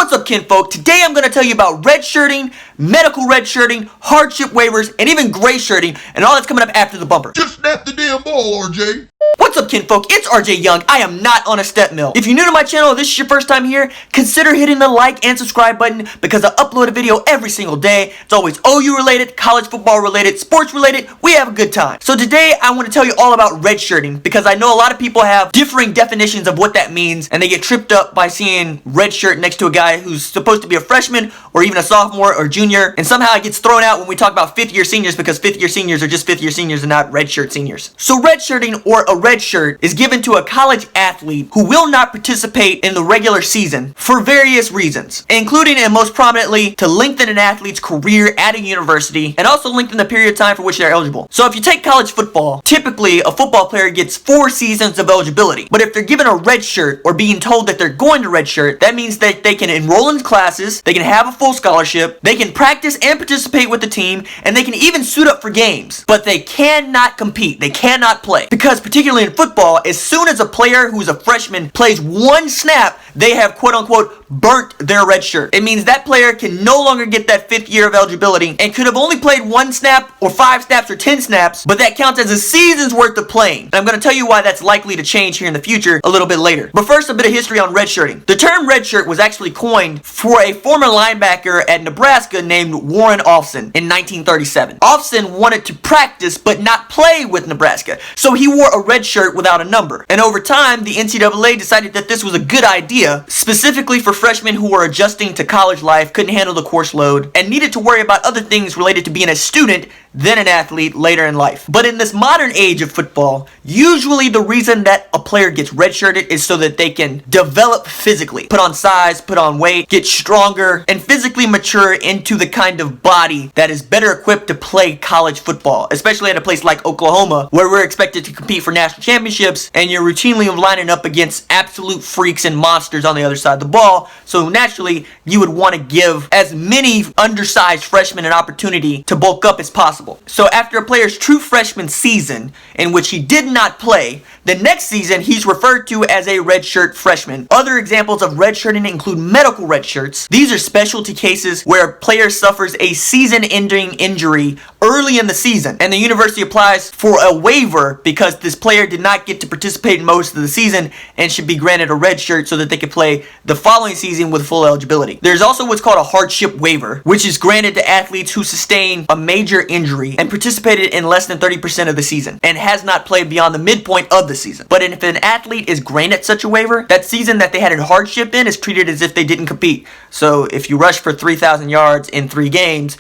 What's up, kinfolk? Today I'm going to tell you about redshirting, medical redshirting, hardship waivers, and even greyshirting, and all that's coming up after the bumper. Just snap the damn ball, RJ. What's up, kinfolk? It's RJ Young. I am not on a step mill. If you're new to my channel or this is your first time here, consider hitting the like and subscribe button because I upload a video every single day. It's always OU related, college football related, sports related. We have a good time. So today I want to tell you all about redshirting because I know a lot of people have differing definitions of what that means and they get tripped up by seeing redshirt next to a guy who's supposed to be a freshman or even a sophomore or junior, and somehow it gets thrown out when we talk about fifth-year seniors because fifth-year seniors are just fifth-year seniors and not redshirt seniors. So redshirting, or a red shirt, is given to a college athlete who will not participate in the regular season for various reasons, including and most prominently to lengthen an athlete's career at a university and also lengthen the period of time for which they're eligible. So if you take college football, typically a football player gets 4 seasons of eligibility, but if they're given a red shirt or being told that they're going to redshirt, that means that they can enroll in classes, they can have a full scholarship, they can practice and participate with the team, and they can even suit up for games, but they cannot compete, they cannot play, because particularly in football, as soon as a player who's a freshman plays 1 snap, they have quote-unquote burnt their red shirt. It means that player can no longer get that 5th year of eligibility and could have only played 1 snap or 5 snaps or 10 snaps, but that counts as a season's worth of playing. And I'm going to tell you why that's likely to change here in the future a little bit later. But first, a bit of history on redshirting. The term redshirt was actually coined for a former linebacker at Nebraska named Warren Olsen in 1937. Olsen wanted to practice but not play with Nebraska, so he wore a red shirt without a number. And over time, the NCAA decided that this was a good idea, specifically for freshmen who were adjusting to college life, couldn't handle the course load, and needed to worry about other things related to being a student than an athlete later in life. But in this modern age of football, usually the reason that a player gets redshirted is so that they can develop physically, put on size, put on weight, get stronger, and physically mature into the kind of body that is better equipped to play college football, especially at a place like Oklahoma, where we're expected to compete for national championships, and you're routinely lining up against absolute freaks and monsters on the other side of the ball, so naturally, you would want to give as many undersized freshmen an opportunity to bulk up as possible. So after a player's true freshman season, in which he did not play, the next season he's referred to as a redshirt freshman. Other examples of redshirting include medical redshirts. These are specialty cases where a player suffers a season-ending injury early in the season, and the university applies for a waiver because this player did not get to participate in most of the season and should be granted a red shirt so that they could play the following season with full eligibility. There's also what's called a hardship waiver, which is granted to athletes who sustain a major injury and participated in less than 30% of the season and has not played beyond the midpoint of the season. But if an athlete is granted such a waiver, that season that they had a hardship in is treated as if they didn't compete. So if you rush for 3,000 yards in 3 games,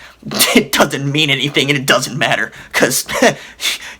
it doesn't mean anything and it doesn't matter because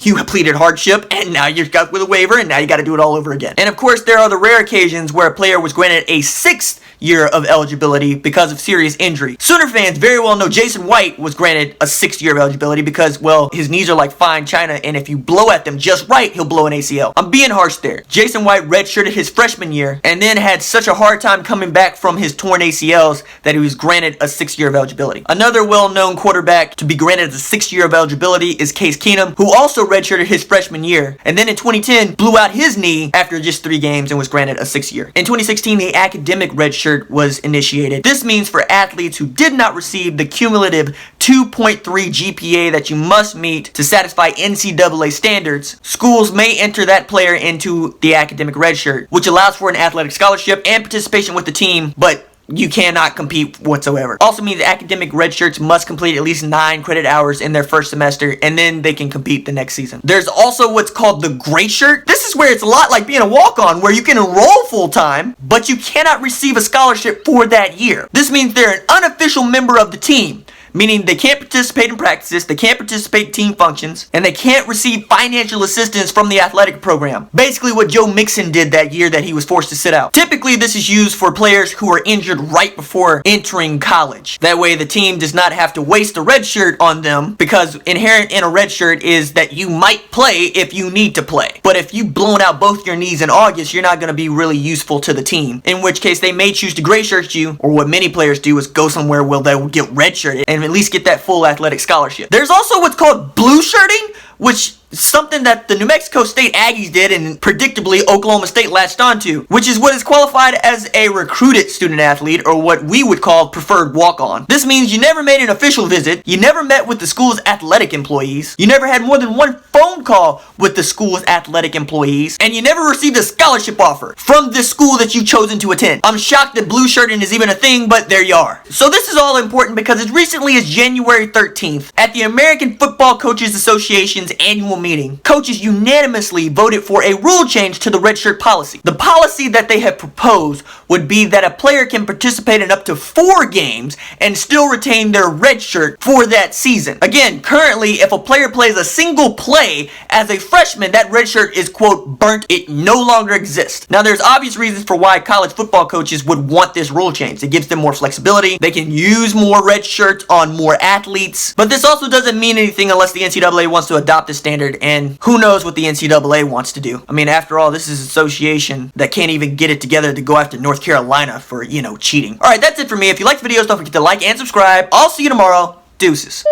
you completed hardship and now you're stuck with a waiver and now you got to do it all over again. And of course, there are the rare occasions where a player was granted a 6th year of eligibility because of serious injury. Sooner fans very well know Jason White was granted a 6th year of eligibility because, well, his knees are like fine china and if you blow at them just right, he'll blow an ACL. I'm being harsh there. Jason White redshirted his freshman year and then had such a hard time coming back from his torn ACLs that he was granted a 6th year of eligibility. Another well-known quarterback to be granted a 6th year of eligibility is Case Keenum, who also redshirted his freshman year and then in 2010 blew out his knee after just 3 games and was granted a 6th year. In 2016, the academic redshirt was initiated. This means for athletes who did not receive the cumulative 2.3 GPA that you must meet to satisfy NCAA standards, schools may enter that player into the academic redshirt, which allows for an athletic scholarship and participation with the team, but you cannot compete whatsoever. Also means academic redshirts must complete at least 9 credit hours in their first semester and then they can compete the next season. There's also what's called the gray shirt. This is where it's a lot like being a walk-on where you can enroll full-time but you cannot receive a scholarship for that year. This means they're an unofficial member of the team, meaning they can't participate in practices, they can't participate in team functions, and they can't receive financial assistance from the athletic program. Basically what Joe Mixon did that year that he was forced to sit out. Typically this is used for players who are injured right before entering college. That way the team does not have to waste a red shirt on them because inherent in a red shirt is that you might play if you need to play. But if you've blown out both your knees in August, you're not going to be really useful to the team. In which case they may choose to gray shirt you, or what many players do is go somewhere where they will get red shirted and at least get that full athletic scholarship. There's also what's called blueshirting, which something that the New Mexico State Aggies did and predictably Oklahoma State latched onto, which is what is qualified as a recruited student athlete, or what we would call preferred walk-on. This means you never made an official visit, you never met with the school's athletic employees, you never had more than one phone call with the school's athletic employees, and you never received a scholarship offer from this school that you've chosen to attend. I'm shocked that blueshirting is even a thing, but there you are. So this is all important because as recently as January 13th, at the American Football Coaches Association's annual meeting, coaches unanimously voted for a rule change to the redshirt policy. The policy that they have proposed would be that a player can participate in up to 4 games and still retain their red shirt for that season. Again, currently, if a player plays a single play as a freshman, that red shirt is, quote, burnt. It no longer exists. Now, there's obvious reasons for why college football coaches would want this rule change. It gives them more flexibility. They can use more red shirts on more athletes. But this also doesn't mean anything unless the NCAA wants to adopt this standard, and who knows what the NCAA wants to do. I mean, after all, this is an association that can't even get it together to go after North Carolina for, cheating. Alright, that's it for me. If you like the videos, don't forget to like and subscribe. I'll see you tomorrow. Deuces.